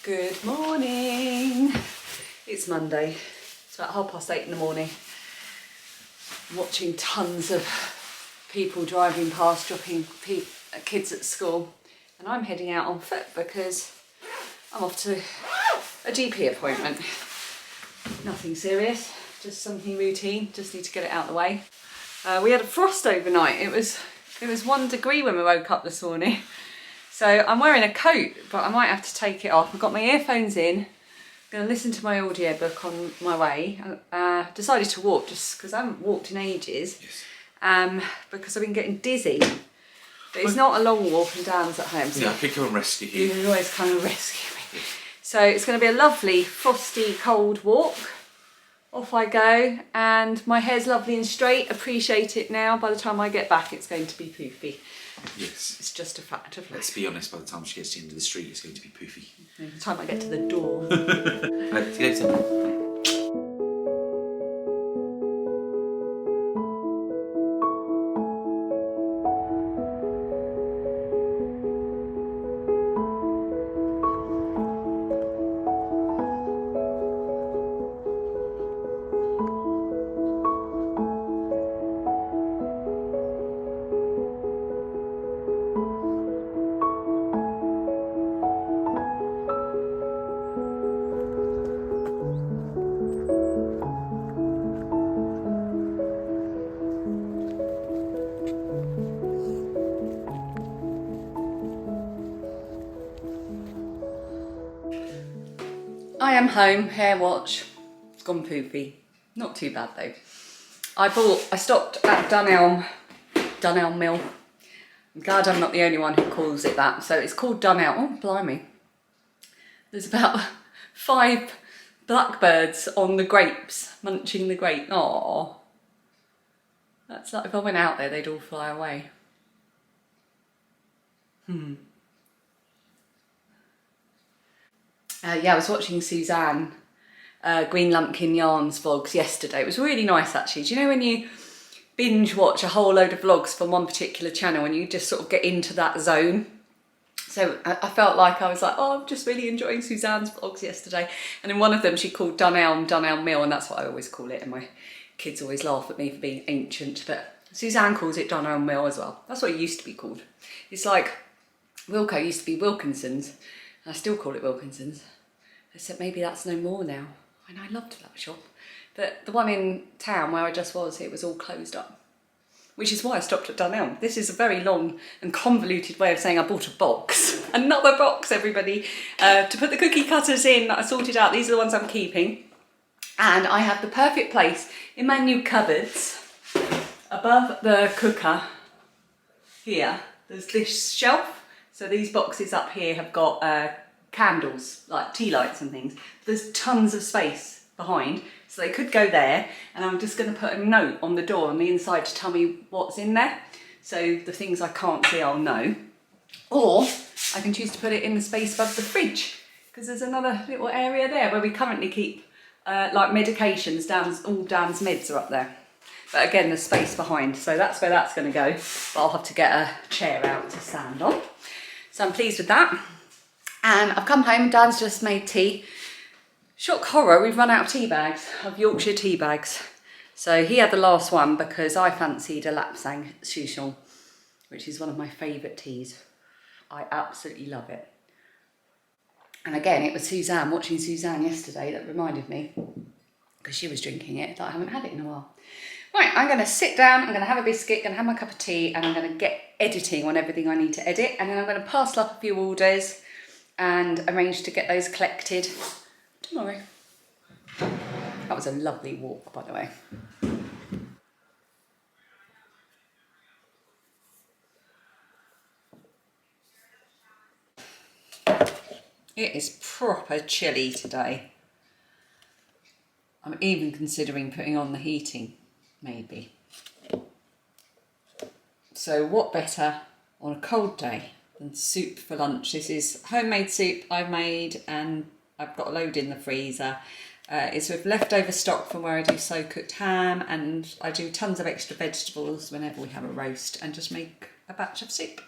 Good morning. It's Monday. It's about 8:30 in the morning. I'm watching tons of people driving past, dropping kids at school, and I'm heading out on foot because I'm off to a GP appointment. Nothing serious, just something routine. Just need to get it out of the way. We had a frost overnight. It was 1 degree when we woke up this morning. So I'm wearing a coat, but I might have to take it off. I've got my earphones in. I'm going to listen to my audiobook on my way. Decided to walk just because I haven't walked in ages. Yes. Because I've been getting dizzy. But it's not a long walk and Dan's at home. So yeah, I think I'll rescue you. You always kind of rescue me. Yes. So it's going to be a lovely, frosty, cold walk. Off I go, and my hair's lovely and straight. Appreciate it now. By the time I get back, it's going to be poofy. Yes. It's just a fact of life. Let's be honest, by the time she gets to the end of the street, it's going to be poofy. By the time I get to the door. Let's go. I am home, hair watch, it's gone poofy. Not too bad though. I stopped at Dunelm Mill. I'm glad I'm not the only one who calls it that. So it's called Dunelm, oh blimey. There's about 5 blackbirds on the grapes, munching the grape. Aww. That's like if I went out there, they'd all fly away. Yeah, I was watching Suzanne Green Lumpkin Yarns vlogs yesterday. It was really nice actually. Do you know when you binge watch a whole load of vlogs from one particular channel and you just sort of get into that zone? So I felt like I was like, oh, I'm just really enjoying Suzanne's vlogs yesterday. And in one of them she called Dunelm Mill, and that's what I always call it, and my kids always laugh at me for being ancient, but Suzanne calls it Dunelm Mill as well. That's what it used to be called. It's like Wilko used to be Wilkinson's. I still call it Wilkinson's. I said maybe that's no more now. And I loved that shop. But the one in town where I just was, it was all closed up. Which is why I stopped at Dunelm. This is a very long and convoluted way of saying I bought a box. Another box, everybody, to put the cookie cutters in that I sorted out. These are the ones I'm keeping. And I have the perfect place in my new cupboards. Above the cooker, here, there's this shelf. So these boxes up here have got candles, like tea lights and things. There's tons of space behind, so they could go there, and I'm just going to put a note on the door on the inside to tell me what's in there. So the things I can't see, I'll know. Or I can choose to put it in the space above the fridge, because there's another little area there where we currently keep like medications. All Dan's meds are up there. But again, there's space behind, so that's where that's going to go. But I'll have to get a chair out to stand on. So I'm pleased with that. And I've come home, Dan's just made tea. Shock horror, we've run out of tea bags, of Yorkshire tea bags. So he had the last one because I fancied a Lapsang Souchong, which is one of my favourite teas. I absolutely love it. And again, it was Suzanne, watching Suzanne yesterday, that reminded me, because she was drinking it, that I haven't had it in a while. Right, I'm going to sit down, I'm going to have a biscuit, going to have my cup of tea, and I'm going to get editing on everything I need to edit, and then I'm going to parcel up a few orders and arrange to get those collected tomorrow. That was a lovely walk, by the way. It is proper chilly today. I'm even considering putting on the heating, maybe. So what better on a cold day than soup for lunch? This is homemade soup I've made, and I've got a load in the freezer. It's with leftover stock from where I do slow cooked ham, and I do tons of extra vegetables whenever we have a roast, and just make a batch of soup.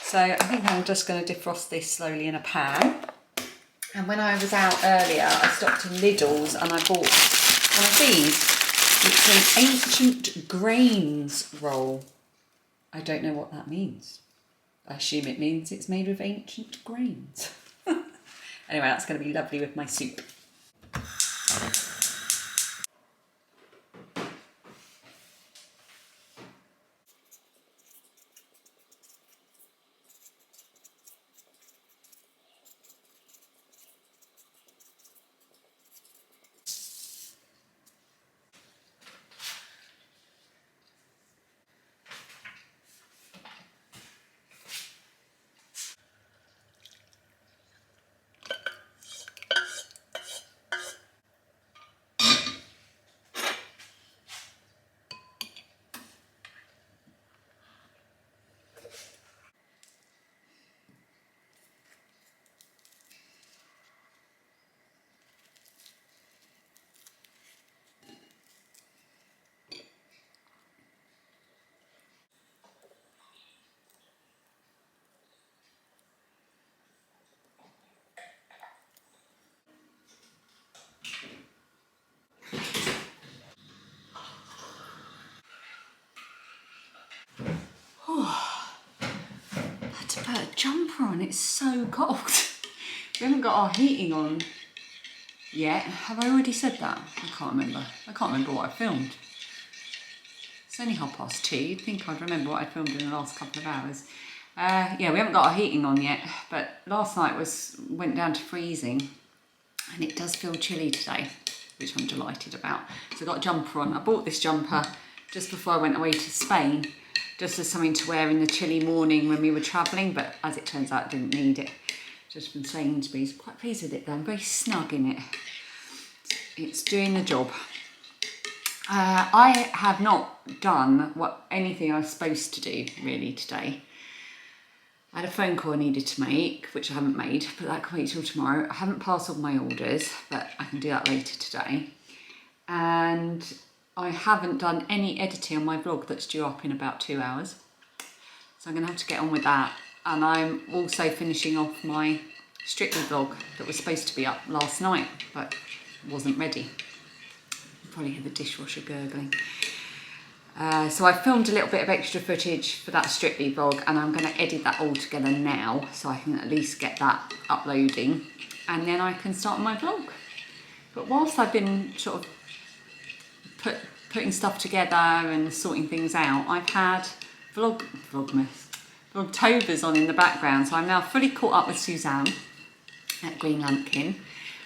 So I think I'm just going to defrost this slowly in a pan. And when I was out earlier, I stopped in Lidl's and I bought one of these. It's an ancient grains roll. I don't know what that means. I assume it means it's made with ancient grains. Anyway, that's going to be lovely with my soup. I had to put a jumper on, it's so cold. We haven't got our heating on yet. Have I already said that? I can't remember. I can't remember what I filmed. It's only 2:30. You'd think I'd remember what I filmed in the last couple of hours. Yeah, we haven't got our heating on yet, but last night went down to freezing and it does feel chilly today, which I'm delighted about. So I got a jumper on. I bought this jumper just before I went away to Spain, just as something to wear in the chilly morning when we were travelling, but as it turns out, I didn't need it. Just from Sainsbury's. Quite pleased with it though, I'm very snug in it. It's doing the job. I have not done anything I was supposed to do really today. I had a phone call I needed to make, which I haven't made, but that can wait till tomorrow. I haven't parcelled my orders, but I can do that later today. And I haven't done any editing on my vlog that's due up in about 2 hours. So I'm going to have to get on with that. And I'm also finishing off my Strictly vlog that was supposed to be up last night, but wasn't ready. You probably hear the dishwasher gurgling. So I filmed a little bit of extra footage for that Strictly vlog, and I'm going to edit that all together now so I can at least get that uploading, and then I can start my vlog. But whilst I've been sort of putting stuff together and sorting things out, I've had Vlogtobers on in the background, so I'm now fully caught up with Suzanne at Green Lumpkin.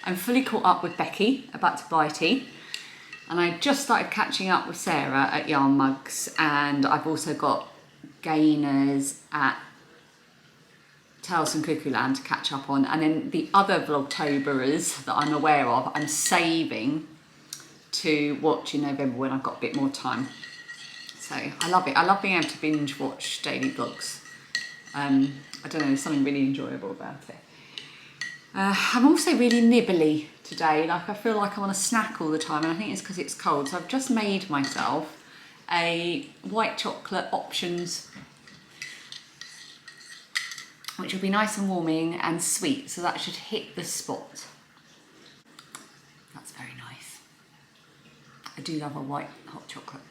I'm fully caught up with Becky about to buy tea. And I just started catching up with Sarah at Yarn Mugs, and I've also got gainers at Tales and Cuckoo Land to catch up on, and then the other Vlogtoberers that I'm aware of I'm saving to watch in November when I've got a bit more time. So I love it. I love being able to binge watch daily vlogs. I don't know, there's something really enjoyable about it. I'm also really nibbly today. Like, I feel like I want to snack all the time, and I think it's because it's cold. So I've just made myself a white chocolate options, which will be nice and warming and sweet. So that should hit the spot. That's very nice. I do love a white hot chocolate.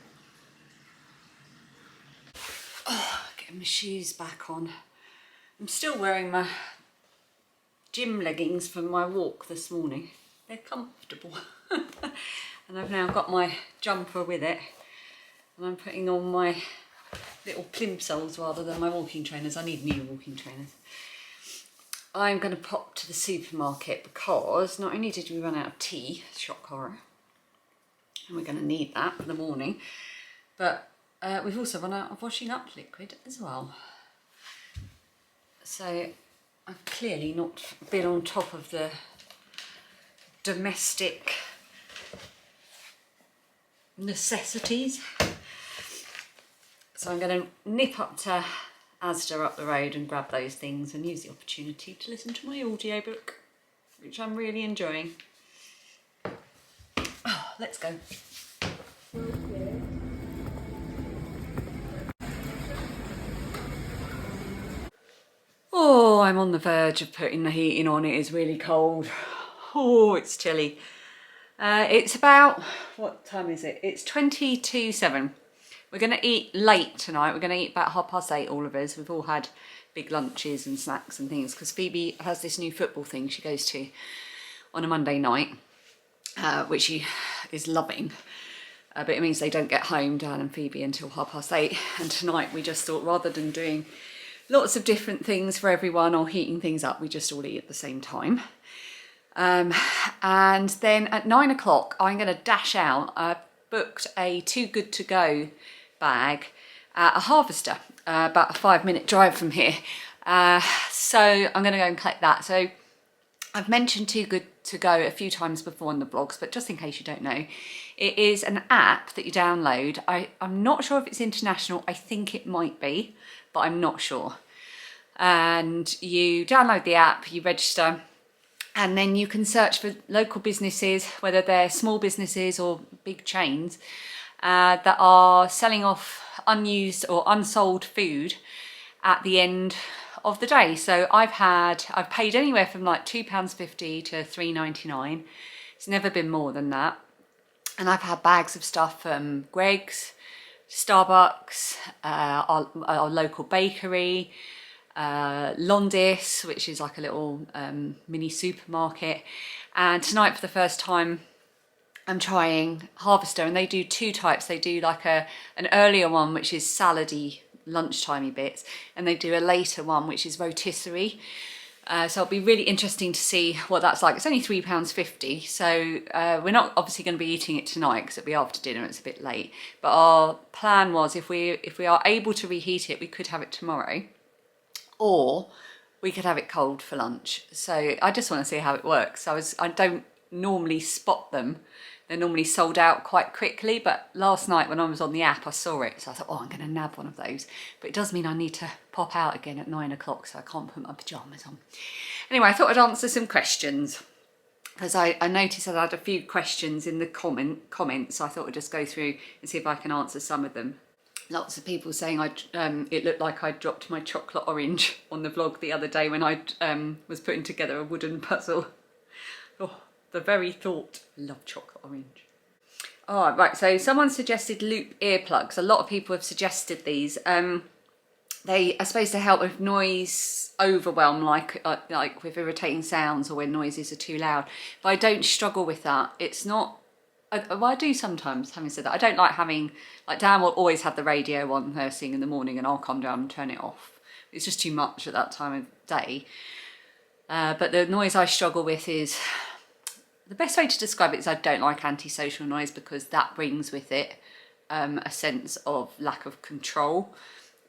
Oh, getting my shoes back on. I'm still wearing my gym leggings from my walk this morning. They're comfortable. And I've now got my jumper with it, and I'm putting on my little plimsolls rather than my walking trainers. I need new walking trainers. I'm going to pop to the supermarket because not only did we run out of tea, shock horror, and we're going to need that for the morning, but we've also run out of washing up liquid as well. So I've clearly not been on top of the domestic necessities. So I'm going to nip up to Asda up the road and grab those things and use the opportunity to listen to my audiobook, which I'm really enjoying. Oh, let's go. Oh, I'm on the verge of putting the heating on. It is really cold. Oh, it's chilly. It's about, what time is it? It's 7:22. We're going to eat late tonight. We're going to eat about 8:30, all of us. We've all had big lunches and snacks and things because Phoebe has this new football thing she goes to on a Monday night, which she is loving. But it means they don't get home, Dan and Phoebe, until 8:30. And tonight we just thought, rather than doing lots of different things for everyone or heating things up, we just all eat at the same time. And then at 9 o'clock, I'm going to dash out. I've booked a Too Good To Go bag at a Harvester, about a 5-minute drive from here. So I'm going to go and collect that. So I've mentioned Too Good To Go a few times before in the vlogs, but just in case you don't know, it is an app that you download. I'm not sure if it's international. I think it might be, but I'm not sure. And you download the app, you register, and then you can search for local businesses, whether they're small businesses or big chains, that are selling off unused or unsold food at the end of the day. So I've paid anywhere from like £2.50 to $3.99. It's never been more than that. And I've had bags of stuff from Greggs, Starbucks, our local bakery, Londis, which is like a little mini supermarket. And tonight, for the first time, I'm trying Harvester, and they do two types. They do like an earlier one, which is salady, lunchtimey bits, and they do a later one, which is rotisserie. So it'll be really interesting to see what that's like. It's only £3.50, so we're not obviously going to be eating it tonight because it'll be after dinner. It's a bit late. But our plan was, if we are able to reheat it, we could have it tomorrow, or we could have it cold for lunch. So I just want to see how it works. I don't normally spot them. They're normally sold out quite quickly, but last night when I was on the app, I saw it. So I thought, oh, I'm going to nab one of those. But it does mean I need to pop out again at 9 o'clock, so I can't put my pyjamas on. Anyway, I thought I'd answer some questions, because I noticed I had a few questions in the comments, so I thought I'd just go through and see if I can answer some of them. Lots of people saying it looked like I dropped my chocolate orange on the vlog the other day when I was putting together a wooden puzzle. Oh, the very thought. Love chocolate orange. Oh, right, so someone suggested loop earplugs. A lot of people have suggested these. They are supposed to help with noise overwhelm, like with irritating sounds or when noises are too loud. But I don't struggle with that. It's not... Well, I do sometimes, having said that. I don't like having... Like, Dan will always have the radio on first thing in the morning, and I'll come down and turn it off. It's just too much at that time of day. But the noise I struggle with is... The best way to describe it is I don't like antisocial noise, because that brings with it a sense of lack of control.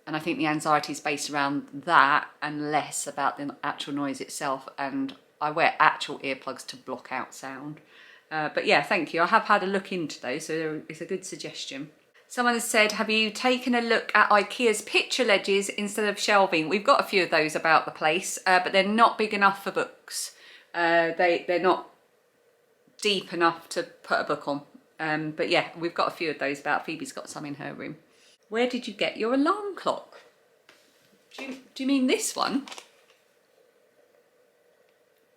And I think the anxiety is based around that and less about the actual noise itself. And I wear actual earplugs to block out sound. But yeah, thank you. I have had a look into those, so it's a good suggestion. Someone has said, have you taken a look at IKEA's picture ledges instead of shelving? We've got a few of those about the place, but they're not big enough for books. They're not deep enough to put a book on. But yeah, we've got a few of those about. Phoebe's got some in her room. Where did you get your alarm clock? Do you mean this one?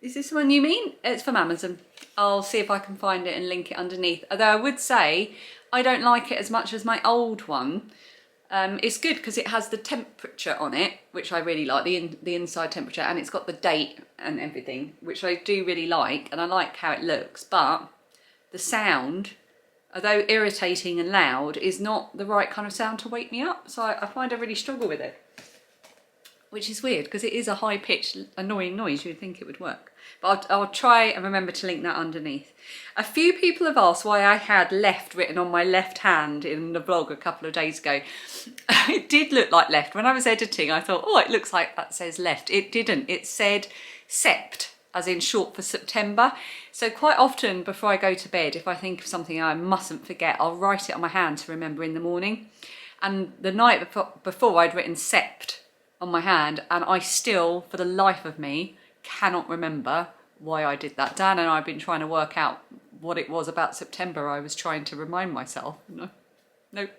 Is this the one you mean? It's from Amazon. I'll see if I can find it and link it underneath. Although I would say I don't like it as much as my old one. It's good because it has the temperature on it, which I really like, the inside temperature, and it's got the date and everything, which I do really like, and I like how it looks. But the sound, although irritating and loud, is not the right kind of sound to wake me up. So I find I really struggle with it, which is weird because it is a high-pitched, annoying noise. You'd think it would work. But I'll try and remember to link that underneath. A few people have asked why I had left written on my left hand in the vlog a couple of days ago. It did look like left. When I was editing, I thought, oh, it looks like that says left. It didn't. It said sept, as in short for September. So quite often before I go to bed, if I think of something I mustn't forget, I'll write it on my hand to remember in the morning. And the night before I'd written sept on my hand, and I still, for the life of me, cannot remember why I did that. Dan and I have been trying to work out what it was about September I was trying to remind myself. Nope.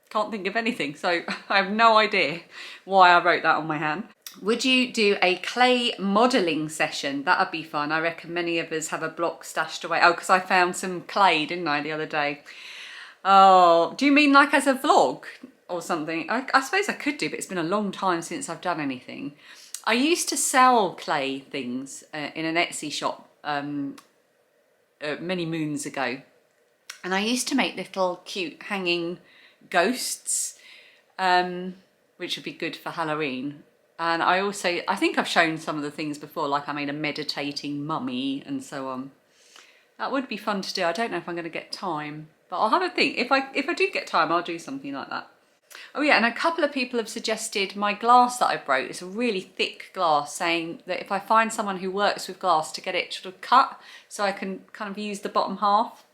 Can't think of anything. So I have no idea why I wrote that on my hand. Would you do a clay modelling session? That would be fun. I reckon many of us have a block stashed away. Oh, because I found some clay, didn't I, the other day? Oh, do you mean like as a vlog or something? I suppose I could do, but it's been a long time since I've done anything. I used to sell clay things in an Etsy shop many moons ago. And I used to make little cute hanging ghosts, which would be good for Halloween. And I think I've shown some of the things before, like I made a meditating mummy and so on. That would be fun to do. I don't know if I'm going to get time, but I'll have a think. If I do get time, I'll do something like that. Oh yeah, and a couple of people have suggested my glass that I broke. It's a really thick glass, saying that if I find someone who works with glass to get it sort of cut so I can kind of use the bottom half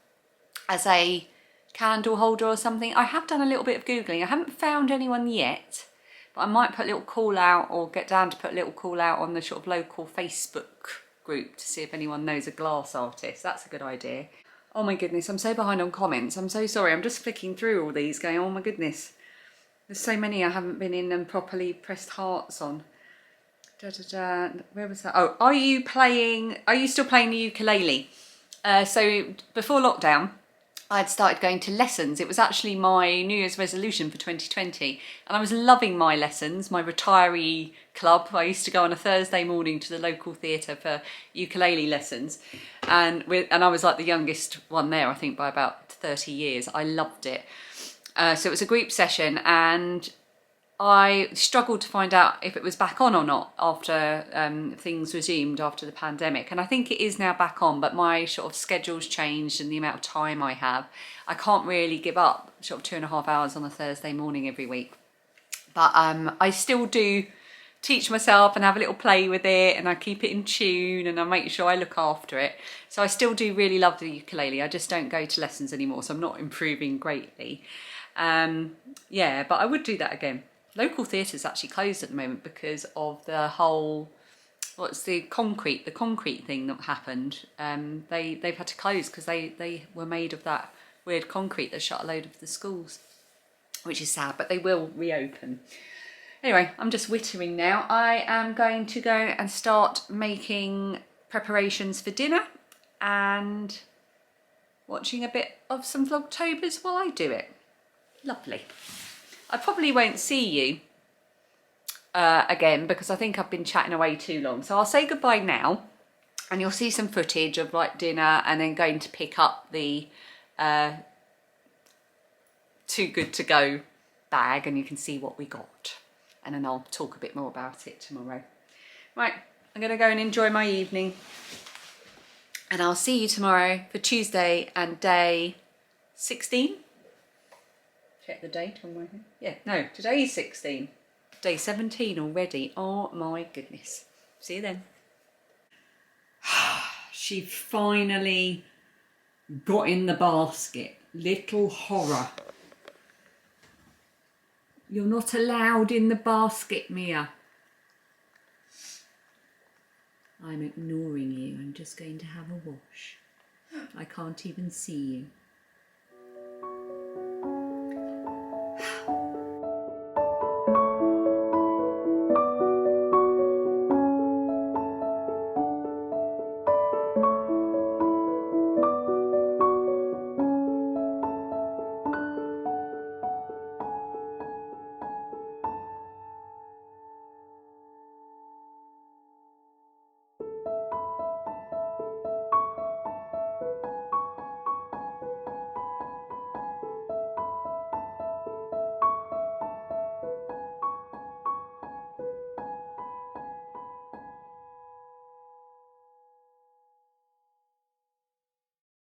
as a candle holder or something. I have done a little bit of Googling. I haven't found anyone yet, but I might put a little call out or get down to put a little call out on the sort of local Facebook group to see if anyone knows a glass artist. That's a good idea. Oh my goodness, I'm so behind on comments. I'm so sorry. I'm just flicking through all these going, oh my goodness. There's so many I haven't been in and properly pressed hearts on. Where was that? Oh, are you still playing the ukulele? So before lockdown, I'd started going to lessons. It was actually my New Year's resolution for 2020. And I was loving my lessons, my retiree club. I used to go on a Thursday morning to the local theatre for ukulele lessons. And I was like the youngest one there, I think, by about 30 years. I loved it. So it was a group session, and I struggled to find out if it was back on or not after things resumed after the pandemic. And I think it is now back on, but my sort of schedule's changed and the amount of time I have. I can't really give up sort of 2.5 hours on a Thursday morning every week. But I still do teach myself and have a little play with it, and I keep it in tune and I make sure I look after it. So I still do really love the ukulele. I just don't go to lessons anymore, so I'm not improving greatly. Yeah, but I would do that again. Local theatre's actually closed at the moment because of the whole, the concrete thing that happened. They've had to close because they were made of that weird concrete that shut a load of the schools, which is sad, but they will reopen. Anyway, I'm just wittering now. I am going to go and start making preparations for dinner and watching a bit of some Vlogtobers while I do it. Lovely. I probably won't see you again because I think I've been chatting away too long. So I'll say goodbye now, and you'll see some footage of like dinner and then going to pick up the Too Good To Go bag, and you can see what we got. And then I'll talk a bit more about it tomorrow. Right, I'm going to go and enjoy my evening. And I'll see you tomorrow for Tuesday and day 16. Check the date on my head. Yeah, no, today's 16. Day 17 already. Oh my goodness. See you then. She finally got in the basket. Little horror. You're not allowed in the basket, Mia. I'm ignoring you. I'm just going to have a wash. I can't even see you.